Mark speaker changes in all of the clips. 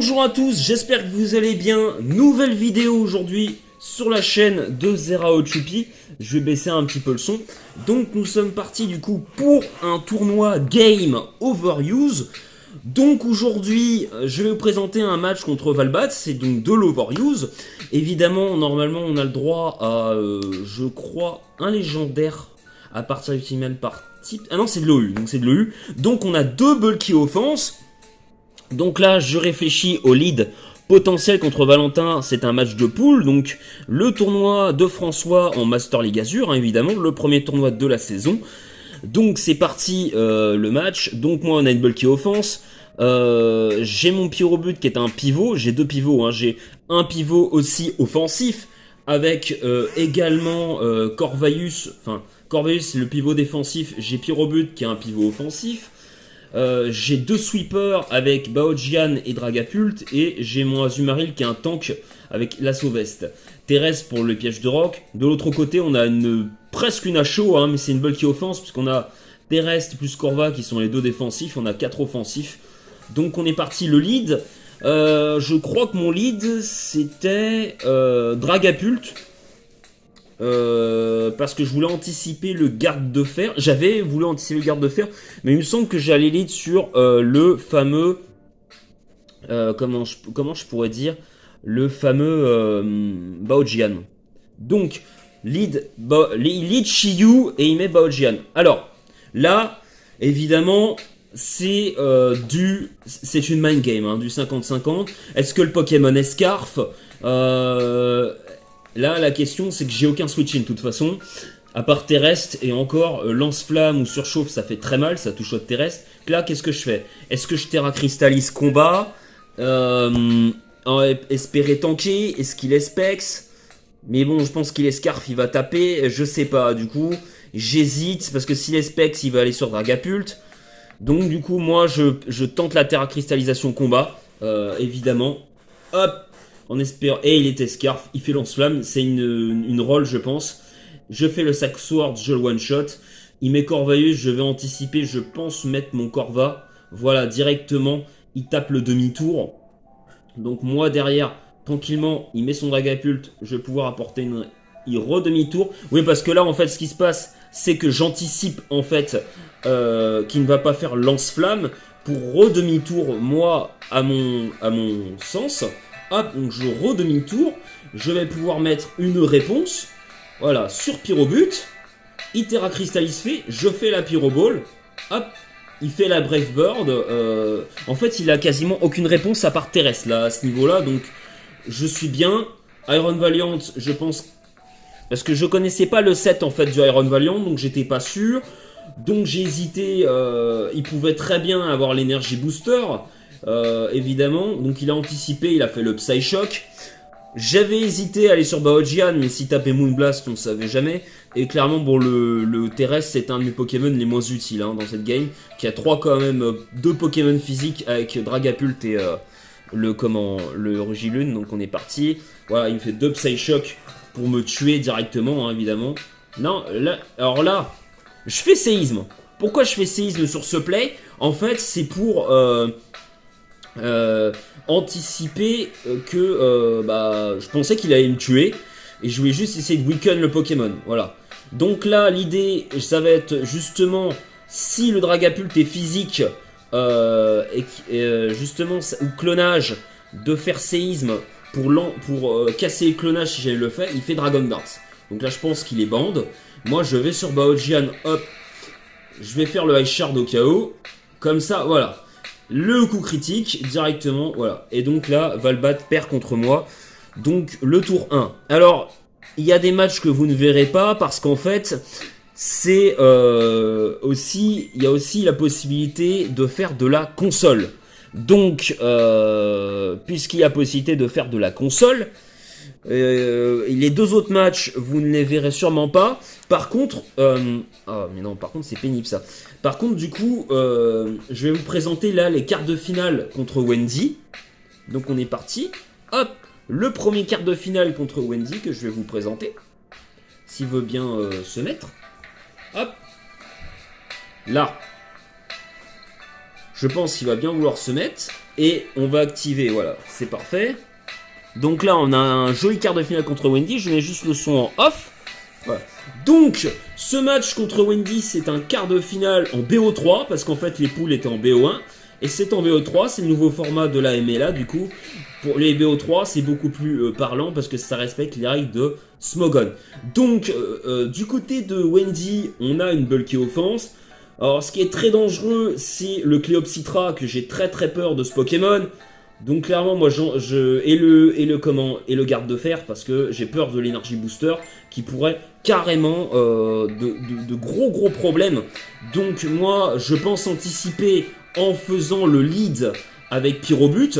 Speaker 1: Bonjour à tous, j'espère que vous allez bien. Nouvelle vidéo aujourd'hui sur la chaîne de Zerao Chupi. Je vais baisser un petit peu le son. Donc nous sommes partis du coup pour un tournoi Game Overuse. Donc aujourd'hui, je vais vous présenter un match contre Valbat, c'est donc de l'Overuse. Évidemment, normalement, on a le droit à, je crois, un légendaire à partir du team par type. Ah non, c'est de l'OU, donc c'est de l'OU. Donc on a deux bulky offense. Donc là, je réfléchis au lead potentiel contre Valentin, c'est un match de poule. Donc le tournoi de François en Master League Azur, hein, évidemment, le premier tournoi de la saison. Donc c'est parti le match. Donc moi on a une bulky offense. J'ai mon pyrobut qui est un pivot. J'ai deux pivots. Hein. J'ai un pivot aussi offensif avec également Corvaius. Enfin Corvaius c'est le pivot défensif. J'ai pyrobut qui est un pivot offensif. J'ai deux sweepers avec Baojian et Dragapult. Et j'ai mon Azumarill qui est un tank avec l'assaut veste. Terrestre pour le piège de roc. De l'autre côté on a presque une HO, hein, mais c'est une bulky offense puisqu'on a Terrestre plus Corva qui sont les deux défensifs. On a 4 offensifs. Donc on est parti le lead. Je crois que mon lead c'était Dragapult. Parce que je voulais anticiper le garde de fer. J'avais voulu anticiper le garde de fer, mais il me semble que j'allais lead sur le fameux. Comment je pourrais dire, le fameux Baojian. Donc lead Shiyu et il met Baojian. Alors là, évidemment, c'est une mind game, hein, du 50-50. Est-ce que le Pokémon est Scarf? Là, la question, c'est que j'ai aucun switch-in de toute façon. À part terrestre, et encore, lance-flamme ou surchauffe, ça fait très mal, ça touche au terrestre. Là, qu'est-ce que je fais? Est-ce que je Terra Crystallise combat? Espérer tanker? Est-ce qu'il est Specs? Mais bon, je pense qu'il est Scarf, il va taper. Je sais pas, du coup, j'hésite, parce que s'il est Specs, il va aller sur Dragapult. Donc, du coup, moi, je tente la Terra Cristallisation combat, évidemment. Hop! En espérant, et il était Scarf, il fait lance-flamme, c'est une roll je pense. Je fais le sac sword, je le one shot. Il met Corvaius, je vais anticiper, je pense mettre mon Corva. Voilà, directement, il tape le demi-tour. Donc moi derrière, tranquillement, il met son Dragapult, je vais pouvoir apporter il redemi-tour. Oui, parce que là en fait ce qui se passe, c'est que j'anticipe en fait qu'il ne va pas faire lance-flamme pour redemi-tour moi à mon sens. Hop, donc je redemi-tour, je vais pouvoir mettre une réponse, voilà, sur Pyrobut, il Terra Crystallise fait, je fais la Pyroball, hop, il fait la Brave Bird, en fait il a quasiment aucune réponse à part terrestre là, à ce niveau-là, donc je suis bien. Iron Valiant, je pense, parce que je connaissais pas le set en fait du Iron Valiant, donc j'étais pas sûr, donc j'ai hésité, il pouvait très bien avoir l'énergie booster, évidemment, donc il a anticipé, il a fait le Psyshock. J'avais hésité à aller sur Baojian, mais s'il tapait Moonblast, on ne savait jamais. Et clairement, bon, le terrestre, c'est un de mes Pokémon les moins utiles hein, dans cette game, qui a deux Pokémon physiques avec Dragapult et le Rugilune. Donc on est parti. Voilà, il me fait deux Psyshock pour me tuer directement, hein, évidemment. Non, là, alors là, je fais séisme. Pourquoi je fais séisme sur ce play? En fait, c'est pour anticiper que je pensais qu'il allait me tuer et je voulais juste essayer de weaken le Pokémon. Voilà. Donc là, l'idée, ça va être justement si le Dragapult est physique justement ou clonage, de faire séisme pour casser les clonages si j'avais le fait. Il fait Dragon Darts. Donc là, je pense qu'il est bande. Moi, je vais sur Baojian. Hop, je vais faire le Ice Shard au KO. Comme ça, voilà. Le coup critique, directement, voilà. Et donc là, Valbat perd contre moi. Donc, le tour 1. Alors, il y a des matchs que vous ne verrez pas, parce qu'en fait, c'est il y a aussi la possibilité de faire de la console. Donc, puisqu'il y a possibilité de faire de la console, les deux autres matchs, vous ne les verrez sûrement pas. Par contre, mais non, par contre c'est pénible ça. Par contre, du coup, je vais vous présenter là les quarts de finale contre Wendy. Donc on est parti. Hop, le premier quart de finale contre Wendy que je vais vous présenter. S'il veut bien se mettre. Hop, là. Je pense qu'il va bien vouloir se mettre. Et on va activer, voilà, c'est parfait. Donc là, on a un joli quart de finale contre Wendy. Je mets juste le son en off. Voilà. Donc, ce match contre Wendy, c'est un quart de finale en BO3, parce qu'en fait, les poules étaient en BO1. Et c'est en BO3, c'est le nouveau format de la MLA, du coup. Pour les BO3, c'est beaucoup plus parlant, parce que ça respecte les règles de Smogon. Donc, du côté de Wendy, on a une bulky offense. Alors, ce qui est très dangereux, c'est le Cleopsitra, que j'ai très peur de ce Pokémon. Donc clairement, moi, et le garde de fer, parce que j'ai peur de l'énergie booster, qui pourrait carrément de gros problèmes. Donc moi, je pense anticiper en faisant le lead avec Pyrobut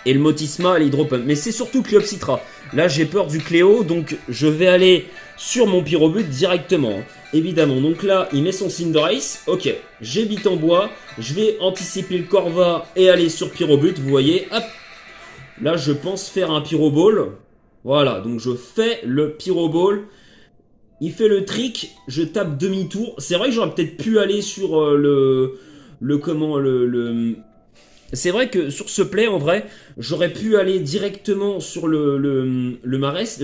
Speaker 1: et le Motisma et l'Hydropump. Mais c'est surtout Cleopsitra. Là, j'ai peur du Cléo, donc je vais aller sur mon Pyrobut directement. Évidemment, donc là, il met son Cinderace. Ok, j'ai bite en bois. Je vais anticiper le Corva et aller sur Pyrobut. Vous voyez, hop. Là, je pense faire un Pyroball. Voilà, donc je fais le Pyroball. Il fait le trick. Je tape demi-tour. C'est vrai que j'aurais peut-être pu aller sur C'est vrai que sur ce play, en vrai, j'aurais pu aller directement sur le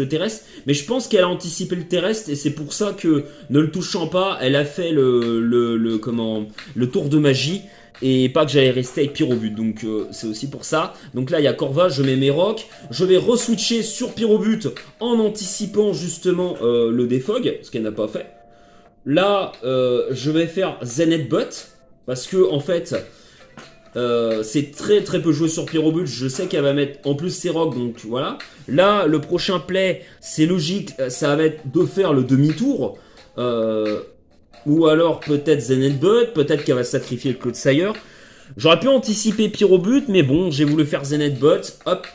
Speaker 1: terrestre, mais je pense qu'elle a anticipé le terrestre et c'est pour ça que, ne le touchant pas, elle a fait le tour de magie et pas que j'allais rester avec Pyrobut. Donc c'est aussi pour ça. Donc là, il y a Corva, je mets mes rocs, je vais re-switcher sur Pyrobut en anticipant justement le défog, ce qu'elle n'a pas fait. Là, je vais faire Zen Headbutt parce que en fait. C'est très peu joué sur Pyrobut. Je sais qu'elle va mettre en plus ses rocs, donc voilà. Là, le prochain play, c'est logique, ça va être de faire le demi-tour. Ou alors peut-être Zen Headbutt, peut-être qu'elle va sacrifier le Clodsire. J'aurais pu anticiper Pyrobut, mais bon, j'ai voulu faire Zen Headbutt. Hop.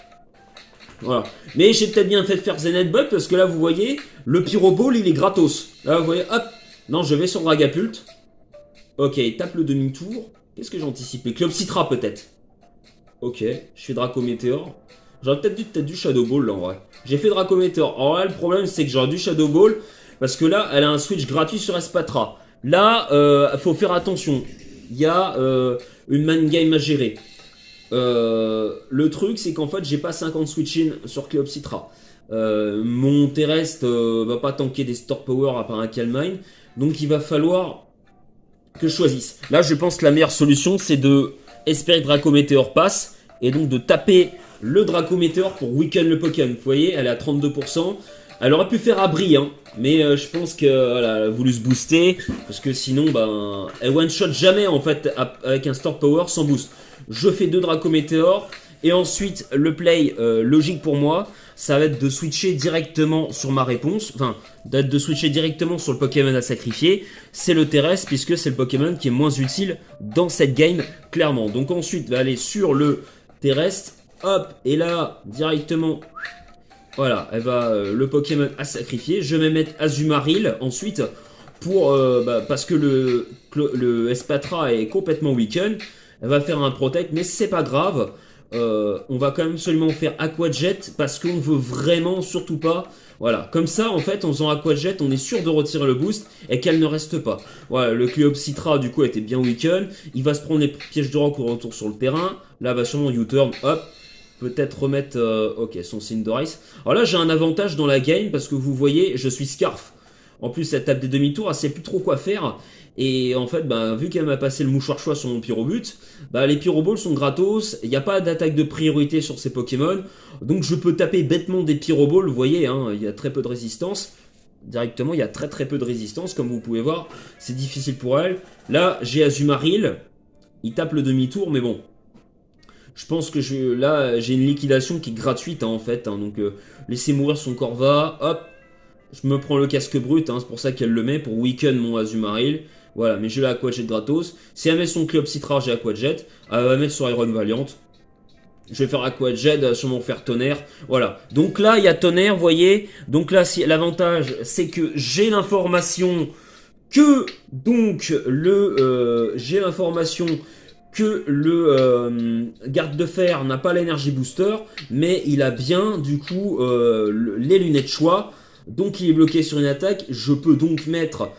Speaker 1: Voilà. Mais j'ai peut-être bien fait de faire Zen Headbutt parce que là, vous voyez, le Pyroball, il est gratos. Là, vous voyez, hop. Non, je vais sur Dragapult. Ok, il tape le demi-tour. Qu'est-ce que j'ai anticipé? Cleopsitra peut-être. Ok, je fais Draco Meteor. J'aurais peut-être du Shadow Ball là en vrai. J'ai fait Draco Meteor. Alors là, le problème c'est que j'aurais du Shadow Ball parce que là, elle a un switch gratuit sur Espatra. Là, faut faire attention. Il y a une man game à gérer. Le truc c'est qu'en fait, j'ai pas 50 switch-in sur Cleopsitra. Mon terrestre va pas tanker des Store Power à part un Calmine. Donc il va falloir que je choisisse. Là, je pense que la meilleure solution, c'est de espérer que Draco Meteor passe et donc de taper le Draco Meteor pour weaken le Pokémon. Vous voyez, elle est à 32%. Elle aurait pu faire abri, hein, mais je pense qu'elle a voulu se booster parce que sinon, ben, elle one-shot jamais en fait avec un Store Power sans boost. Je fais 2 Draco Meteor et ensuite le play logique pour moi, ça va être de switcher directement sur ma réponse, enfin, de switcher directement sur le Pokémon à sacrifier, c'est le terrestre, puisque c'est le Pokémon qui est moins utile dans cette game, clairement. Donc ensuite, va aller sur le terrestre, hop, et là, directement, voilà, elle va le Pokémon à sacrifier. Je vais mettre Azumarill ensuite, pour, parce que le Espatra est complètement weaken, elle va faire un Protect, mais c'est pas grave. On va quand même absolument faire Aqua Jet parce qu'on veut vraiment surtout pas. Voilà, comme ça en fait en faisant Aqua Jet on est sûr de retirer le boost et qu'elle ne reste pas. Voilà, le Cleopsitra du coup était bien weaken. Il va se prendre les pièges de rock au retour sur le terrain. Là va sûrement U-turn, hop. Peut-être remettre ok son Cinderace. Alors là j'ai un avantage dans la game parce que vous voyez je suis Scarf. En plus elle tape des demi-tours, elle sait plus trop quoi faire. Et en fait, bah, vu qu'elle m'a passé le mouchoir choix sur mon Pyrobut, bah, les Pyroballs sont gratos, il n'y a pas d'attaque de priorité sur ces Pokémon, donc je peux taper bêtement des Pyroballs, vous voyez, hein, il y a très peu de résistance. Directement, il y a très peu de résistance, comme vous pouvez voir, c'est difficile pour elle. Là, j'ai Azumarill, il tape le demi-tour, mais bon. Je pense que là, j'ai une liquidation qui est gratuite, hein, en fait, hein, donc laissez mourir son Corva, hop. Je me prends le casque brut, hein, c'est pour ça qu'elle le met, pour weaken mon Azumarill. Voilà, mais j'ai la Aqua Jet gratos. Si elle met son Cleopsitra, j'ai Aqua Jet. Elle va mettre sur Iron Valiant. Je vais faire Aqua Jet, sûrement faire Tonnerre. Voilà. Donc là, il y a Tonnerre, vous voyez. Donc là, l'avantage, c'est que j'ai l'information que, donc, j'ai l'information que le garde de fer n'a pas l'énergie booster, mais il a bien, du coup, les lunettes choix. Donc il est bloqué sur une attaque, je peux donc mettre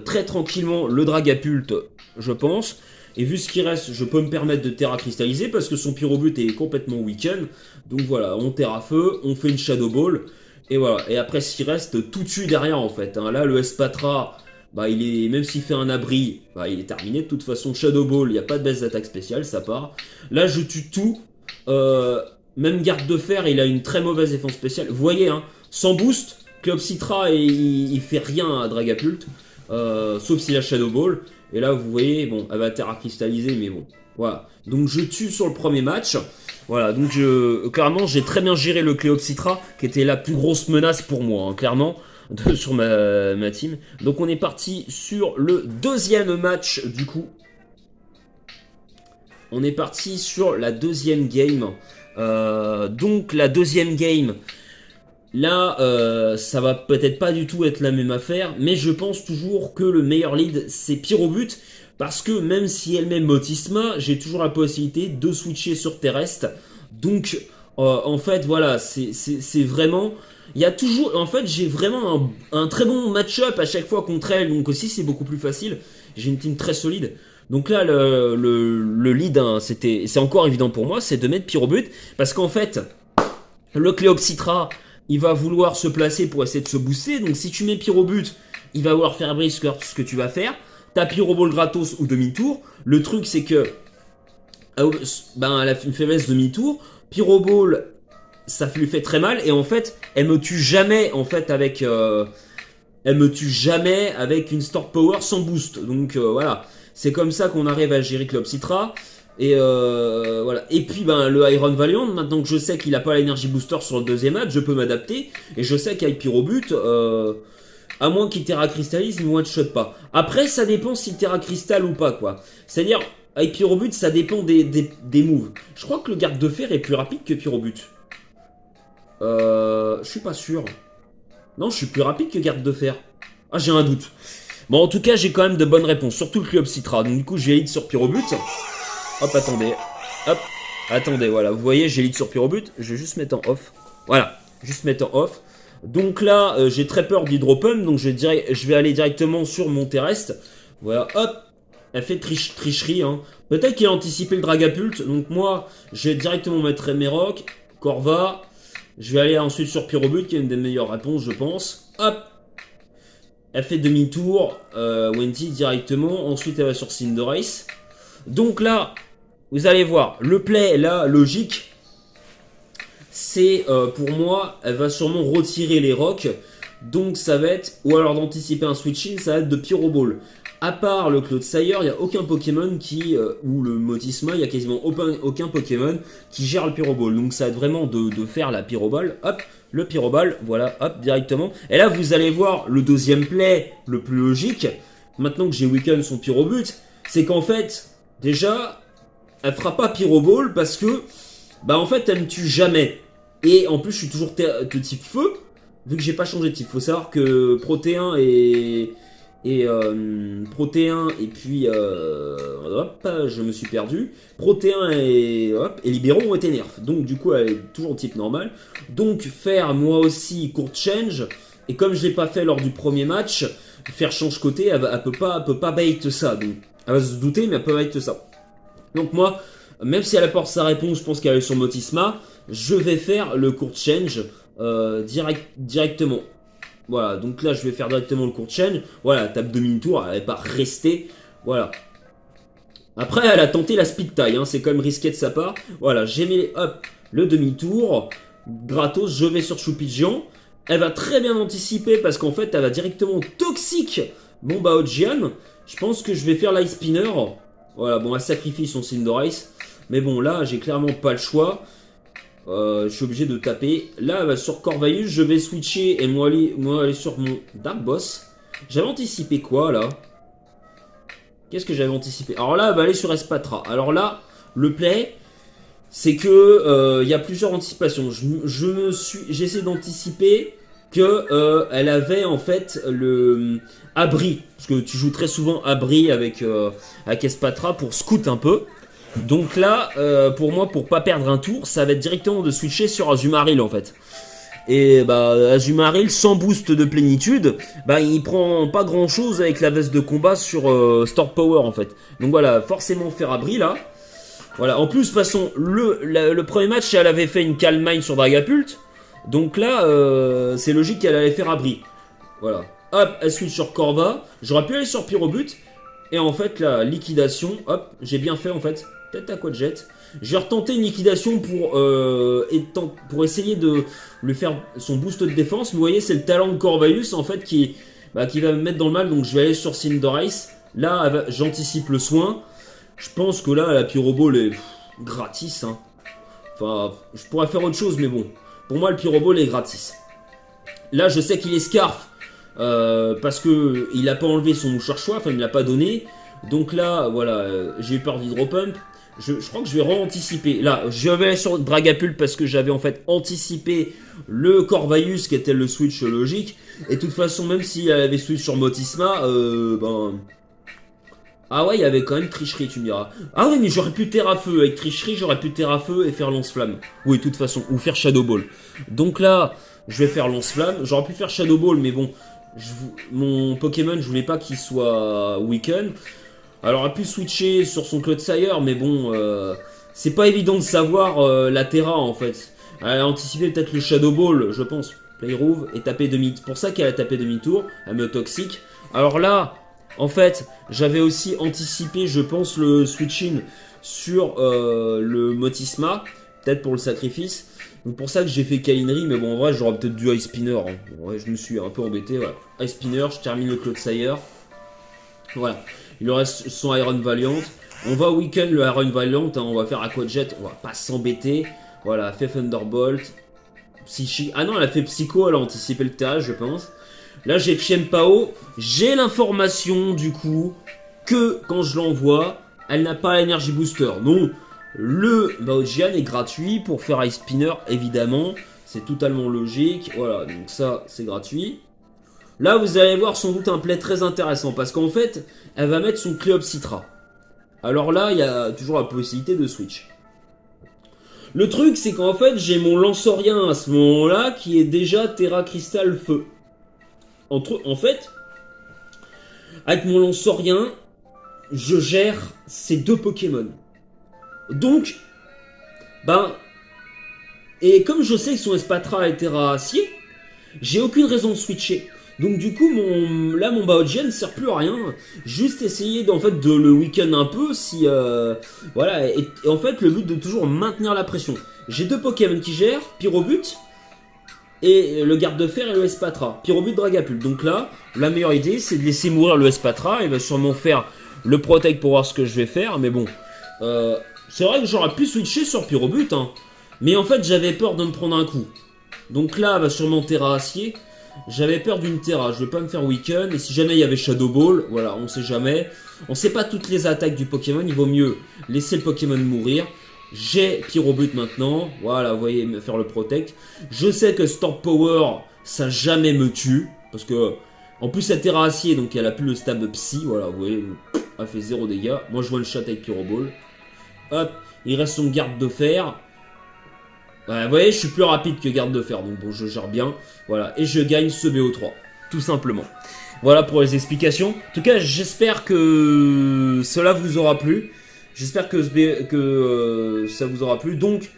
Speaker 1: très tranquillement le Dragapult, je pense. Et vu ce qui reste, je peux me permettre de Terra cristalliser parce que son pyrobut est complètement weaken. Donc voilà, on Terra feu, on fait une Shadow Ball. Et voilà, et après ce qui reste, tout tue derrière en fait. Hein. Là, le Espatra, bah, il est, même s'il fait un abri, bah, il est terminé. De toute façon, Shadow Ball, il n'y a pas de baisse d'attaque spéciale, ça part. Là, je tue tout. Même garde de fer, il a une très mauvaise défense spéciale. Vous voyez, hein, sans boost, Cleopsitra, il fait rien à Dragapult. Sauf s'il a Shadow Ball. Et là, vous voyez, bon, elle va Terra cristalliser, mais bon, voilà. Donc, je tue sur le premier match. Voilà, donc clairement, j'ai très bien géré le Cleopsitra, qui était la plus grosse menace pour moi, hein, clairement, sur ma team. Donc, on est parti sur le deuxième match, du coup. On est parti sur la deuxième game. Donc, la deuxième game... Là, ça va peut-être pas du tout être la même affaire, mais je pense toujours que le meilleur lead, c'est Pyrobut, parce que même si elle met Motisma, j'ai toujours la possibilité de switcher sur Terrestre. Donc, en fait, voilà, c'est vraiment... Il y a toujours... En fait, j'ai vraiment un très bon match-up à chaque fois contre elle, donc aussi c'est beaucoup plus facile. J'ai une team très solide. Donc là, le lead, hein, c'est encore évident pour moi, c'est de mettre Pyrobut, parce qu'en fait, le Cleopsitra... il va vouloir se placer pour essayer de se booster. Donc si tu mets Pyrobut, il va vouloir faire brise ce que tu vas faire. T'as Pyroball gratos ou demi-tour. Le truc c'est que ben, elle a une faiblesse demi-tour. Pyroball, ça lui fait très mal. Et en fait, elle me tue jamais en fait avec... elle me tue jamais avec une Storm Power sans boost. Donc voilà. C'est comme ça qu'on arrive à gérer Cleopsitra. Et voilà. Et puis ben, le Iron Valiant, maintenant que je sais qu'il n'a pas l'énergie booster sur le deuxième match, je peux m'adapter. Et je sais qu'avec Pyrobut, à moins qu'il Terra Crystallise, il ne one-shot pas. Après, ça dépend s'il Terra Crystal ou pas, quoi. C'est-à-dire, avec Pyrobut, ça dépend des moves. Je crois que le garde de fer est plus rapide que Pyrobut. Je suis pas sûr. Non, je suis plus rapide que garde de fer. Ah, j'ai un doute. Bon, en tout cas, j'ai quand même de bonnes réponses, surtout le Cleopsitra. Donc du coup, j'ai hit sur Pyrobut. Hop, attendez. Hop, attendez, voilà. Vous voyez, j'ai lead sur Pyrobut. Je vais juste mettre en off. Voilà, juste mettre en off. Donc là, j'ai très peur d'Hydropump. Donc je vais aller directement sur mon Terrestre. Voilà, hop. Elle fait tricherie. Hein. Peut-être qu'il a anticipé le Dragapult. Donc moi, je vais directement mettre Emerok, Corva. Je vais aller ensuite sur Pyrobut, qui est une des meilleures réponses, je pense. Hop. Elle fait demi-tour. Wendy directement. Ensuite, elle va sur Cinderace. Donc là... vous allez voir, le play là, logique, c'est pour moi, elle va sûrement retirer les rocs. Donc ça va être, ou alors d'anticiper un switching, ça va être de Pyroball. À part le Clodsire, il n'y a aucun Pokémon qui, ou le Motisma, il n'y a quasiment aucun Pokémon qui gère le Pyroball. Donc ça va être vraiment de faire la Pyroball, hop, le Pyroball, voilà, hop, directement. Et là vous allez voir le deuxième play, le plus logique, maintenant que j'ai weaken son Pyrobut, c'est qu'en fait, déjà... elle fera pas Pyroball parce que, bah en fait, elle me tue jamais. Et en plus, je suis toujours de type feu, vu que j'ai pas changé de type. Faut savoir que Protéin et Protéin et puis, hop, je me suis perdu. Protéin et Libéron ont été nerfs. Donc du coup, elle est toujours type normal. Donc faire moi aussi court change. Et comme je l'ai pas fait lors du premier match, faire change côté, elle peut pas bait ça. Donc elle va se douter, mais elle peut bait ça. Donc moi, même si elle apporte sa réponse, je pense qu'elle est sur Motisma, je vais faire le court change directement. Voilà, donc là je vais faire directement le court change. Voilà, tape demi-tour, elle n'est pas restée. Voilà. Après, elle a tenté la speed tie, hein, c'est quand même risqué de sa part. Voilà, j'ai mis hop, le demi-tour. Gratos, je vais sur Choupigian. Elle va très bien anticiper parce qu'en fait, elle va directement toxique mon Baojian. Je pense que je vais faire l'Ice Spinner. Voilà, bon, elle sacrifie son Cinderace. Mais bon, là, j'ai clairement pas le choix. Je suis obligé de taper. Là, elle va sur Corvaillus. Je vais switcher et moi aller sur mon Dark Boss. J'avais anticipé quoi, là? Qu'est-ce que j'avais anticipé? Alors là, elle va aller sur Espatra. Alors là, le play, c'est que y a plusieurs anticipations. J'ai essayé d'anticiper que elle avait en fait le abri, parce que tu joues très souvent abri avec Espatra pour scout un peu. Donc là, pour moi, pour pas perdre un tour, ça va être directement de switcher sur Azumarill en fait. Et bah Azumarill sans boost de plénitude, bah il prend pas grand chose avec la veste de combat sur Storm Power en fait. Donc voilà, forcément faire abri là. Voilà, en plus passons le premier match elle avait fait une Calm Mind sur Dragapult. Donc là c'est logique qu'elle allait faire abri. Voilà. Hop, elle switch sur Corva. J'aurais pu aller sur Pyrobut. Et en fait, la liquidation, hop, j'ai bien fait en fait. Peut-être à quoi de jet. Je vais retenter une liquidation pour essayer de lui faire son boost de défense. Vous voyez, c'est le talent de Corvalus en fait qui va me mettre dans le mal. Donc je vais aller sur Cinderace. Là, j'anticipe le soin. Je pense que là, la Pyroball est gratis. Hein. Enfin, je pourrais faire autre chose, mais bon. Pour moi, le Pyroball est gratis. Là, je sais qu'il est Scarf. Parce que il a pas enlevé son mouchoir choix, enfin il ne l'a pas donné. Donc là, voilà, j'ai eu peur d'Hydropump. Je crois que je vais re-anticiper. Là, je vais aller sur Dragapult parce que j'avais en fait anticipé le Corvalus qui était le switch logique. Et de toute façon, même si elle avait switch sur Motisma, ah ouais, il y avait quand même tricherie, tu me diras. Ah ouais, mais j'aurais pu Terra-Feu. Avec tricherie, j'aurais pu Terra-Feu et faire Lance-Flamme. Oui, de toute façon, ou faire Shadow Ball. Donc là, je vais faire Lance-Flamme. J'aurais pu faire Shadow Ball, mais bon... mon Pokémon, je voulais pas qu'il soit weaken. Alors, elle a pu switcher sur son Clodsire, mais bon, c'est pas évident de savoir la Terra en fait. Elle a anticipé peut-être le Shadow Ball, je pense. Playrove et tapé demi. C'est pour ça qu'elle a tapé demi-tour. Elle me toxique. Alors là, en fait, j'avais aussi anticipé, je pense, le switching sur le Motisma. Peut-être pour le sacrifice. Donc pour ça que j'ai fait Kalinri, mais bon en vrai j'aurais peut-être dû Ice Spinner. Hein. Ouais, je me suis un peu embêté. Voilà. Ice Spinner, je termine le Clodsire. Voilà. Il lui reste son Iron Valiant. On va weaken le Iron Valiant. Hein. On va faire Aqua Jet. On va pas s'embêter. Voilà, fait Thunderbolt. Psychique. Ah non, elle a fait Psycho. Elle a anticipé le terrain, je pense. Là j'ai Chien-Pao. J'ai l'information du coup que quand je l'envoie, elle n'a pas l'énergie booster. Non. Le Baojian est gratuit pour faire Ice Spinner, évidemment. C'est totalement logique. Voilà, donc ça, c'est gratuit. Là, vous allez voir sans doute un play très intéressant. Parce qu'en fait, elle va mettre son Cléopsitra. Alors là, il y a toujours la possibilité de switch. Le truc, c'est qu'en fait, j'ai mon Lanceurien à ce moment-là qui est déjà Terra Cristal Feu. En fait, avec mon Lanceurien, je gère ces deux Pokémon. Donc, et comme je sais que son Espatra est Terra Acier, j'ai aucune raison de switcher. Donc du coup, mon Baojian ne sert plus à rien. Juste essayer de le weaken un peu si... voilà, et en fait, le but de toujours maintenir la pression. J'ai deux Pokémon qui gèrent, Pyrobut et le Garde de Fer et le Espatra. Pyrobut, Dragapult. Donc là, la meilleure idée, c'est de laisser mourir le Espatra. Il va sûrement faire le Protect pour voir ce que je vais faire, mais bon... c'est vrai que j'aurais pu switcher sur Pyrobut, hein. Mais en fait, j'avais peur de me prendre un coup. Donc là, elle va sûrement Terra Acier. J'avais peur d'une Terra, je vais pas me faire weaken. Et si jamais il y avait Shadow Ball, voilà, on sait jamais. On sait pas toutes les attaques du Pokémon, il vaut mieux laisser le Pokémon mourir. J'ai Pyrobut maintenant, voilà, vous voyez, me faire le Protect. Je sais que Storm Power, ça jamais me tue. Parce que, en plus, elle Terra Acier, donc elle a plus le stab Psy, voilà, vous voyez, elle fait 0 dégâts. Moi, je vois le chat avec Pyroball. Hop, il reste son Garde de Fer. Vous voyez, je suis plus rapide que Garde de Fer, donc bon, je gère bien. Voilà, et je gagne ce BO3, tout simplement. Voilà pour les explications. En tout cas, j'espère que cela vous aura plu. J'espère que ça vous aura plu. Donc,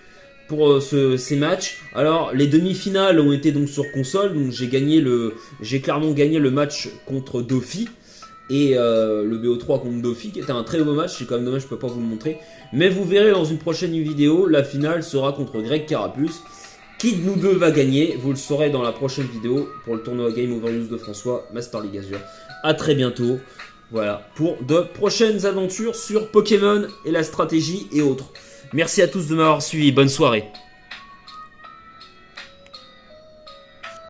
Speaker 1: pour ces matchs, alors les demi-finales ont été donc sur console. Donc j'ai clairement gagné le match contre Dofi. Et le BO3 contre Dofi, qui était un très beau match. C'est quand même dommage, je peux pas vous le montrer. Mais vous verrez dans une prochaine vidéo, la finale sera contre Greg Carapuce. Qui de nous deux va gagner? Vous le saurez dans la prochaine vidéo pour le tournoi Game Over News de François, Master League Azur. A très bientôt. Voilà, pour de prochaines aventures sur Pokémon et la stratégie et autres. Merci à tous de m'avoir suivi. Bonne soirée.